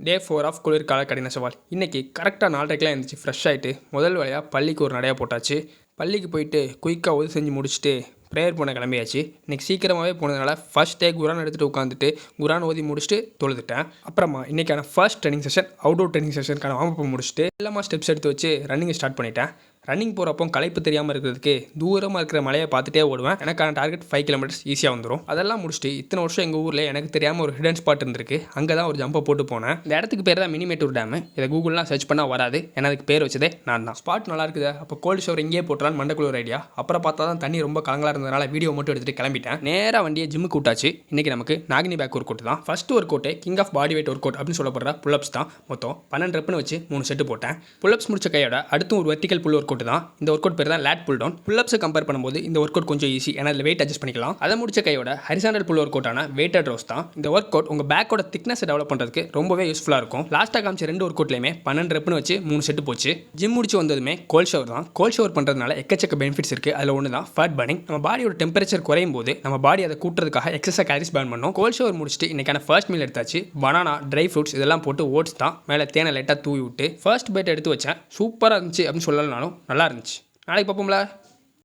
டே 4 of குளிர்கால கடின சவால். இன்றைக்கி கரெக்டாக 4:30க்கெலாம் எழுந்திரிச்சு ஃப்ரெஷ் ஆகிட்டு முதல் வேலையாக பள்ளிக்கு ஒரு நடையாக போட்டாச்சு. பள்ளிக்கு போயிட்டு குயிக்காக உதவி செஞ்சு முடிச்சுட்டு ப்ரேயர் பண்ண கிளம்பியாச்சு. இன்றைக்கி சீக்கிரமாகவே போனதுனால ஃபர்ஸ்ட் டே குரான் எடுத்துகிட்டு உட்காந்துட்டு குரான் ஓதி முடிச்சுட்டு தொழுதுட்டேன். அப்புறமா இன்றைக்கான first training session outdoor training செஷனுக்கான வார்ம் முடிச்சுட்டு எல்லாமா ஸ்டெப்ஸ் எடுத்து வச்சு ரன்னிங் ஸ்டார்ட் பண்ணிட்டேன். ரன்னிங் போகிறப்போ களைப்பு தெரியாமல் இருக்கிறதுக்கு தூரமாக இருக்கிற மலையை பார்த்துட்டே ஓடுவேன். எனக்கான டார்கெட் 5 கிலோமீட்டர்ஸ் ஈஸியாக வந்துடும். அதெல்லாம் முடிச்சுட்டு இத்தனை வருஷம் எங்கள் ஊரில் எனக்கு தெரியாமல் ஒரு ஹிடன் ஸ்பாட் இருந்திருக்கு. அங்கே தான் ஒரு ஜம்பை போட்டு போனேன். இந்த இடத்துக்கு பேர் தான் மினிமேட்டூர் டேமு. இதை கூகுள்லாம் சர்ச் பண்ணால் வராது. ஏன்னா அதுக்கு பேர் வச்சதே நான் தான். ஸ்பாட் நல்லா இருக்குது. அப்போ கோல்டு ஷவர் இங்கேயே போட்டுறான்னு மண்டக்குள்ள ஒரு ஐடியா. அப்புறம் பார்த்தா தான் தண்ணி ரொம்ப கலங்கலாக இருந்ததுனால வீடியோ மட்டும் எடுத்துகிட்டு கிளம்பிட்டேன். நேராக வண்டியை ஜிம்முக்கு விட்டாச்சு. இன்றைக்கி நமக்கு நாகினி பேக் ஒர்க் அவுட் தான். ஃபர்ஸ்ட் ஒர்க் அவுட்டே king of body weight workout அப்படின்னு சொல்லப்படுற புல்லப்ஸ் தான். மொத்தம் 12 ரெப்னு வச்சு 3 செட்டு போட்டேன். புல்லப்ஸ் முடிச்ச கையோட அடுத்து ஒரு வெர்டிகல் புல் ஒர்க் அவுட் தான். இந்த ஒர்க் அவுட் பேர் தான் லேட் புல் டவுன். புல்லப்ஸை கம்பேர் பண்ணும்போது இந்த ஒர்க் அவுட் கொஞ்சம் ஈஸி. ஏன்னா அதில் வெயிட் அட்ஜஸ்ட் பண்ணிக்கலாம். அதை முடிச்ச கையோட ஹரிசாண்டல் புல் ஒர்க் அவுட்டான வெயிட்டட் ரோஸ் தான். இந்த ஒர்க் அவுட் உங்கள் பேக்கோட திக்னஸ் டெவலப் பண்ணுறதுக்கு ரொம்பவே யூஸ்ஃபுல்லாக இருக்கும். லாஸ்ட்டாக காமிச்ச 2 ஒர்க் அவுட்லையுமே 12 ரெப்னு வச்சு 3 செட்டு போச்சு. ஜிம் முடிச்சு வந்ததுமே கோல்ட் ஷவர் தான். கோல்ட் ஷவர் பண்ணுறதுனால எக்கச்சக்க பெனிஃபிட்ஸ் இருக்குது. அதில் ஒன்று தான் ஃபேட் பர்னிங். நம்ம பாடியோட டெம்பரேச்சர் குறையும் போது நம்ம பாடி அதை கூட்டுறதுக்காக எக்ஸஸா கேலரிஸ் பர்ன் பண்ணும். கோல்ட் ஷவர் முடிச்சுட்டு இன்னைக்கான ஃபர்ஸ்ட் மீல் எடுத்தாச்சு. பனானா, ட்ரை ஃப்ரூட்ஸ் இதெல்லாம் போட்டு ஓட்ஸ் தான். மேலே தேனை லைட்டாக தூவி விட்டு ஃபர்ஸ்ட் பைட் எடுத்து வச்சேன். சூப்பராக இருந்துச்சு அப்படின்னு சொல்லலனாலும் நல்லா இருந்துச்சு. நாளைக்கு பார்ப்போம்ல.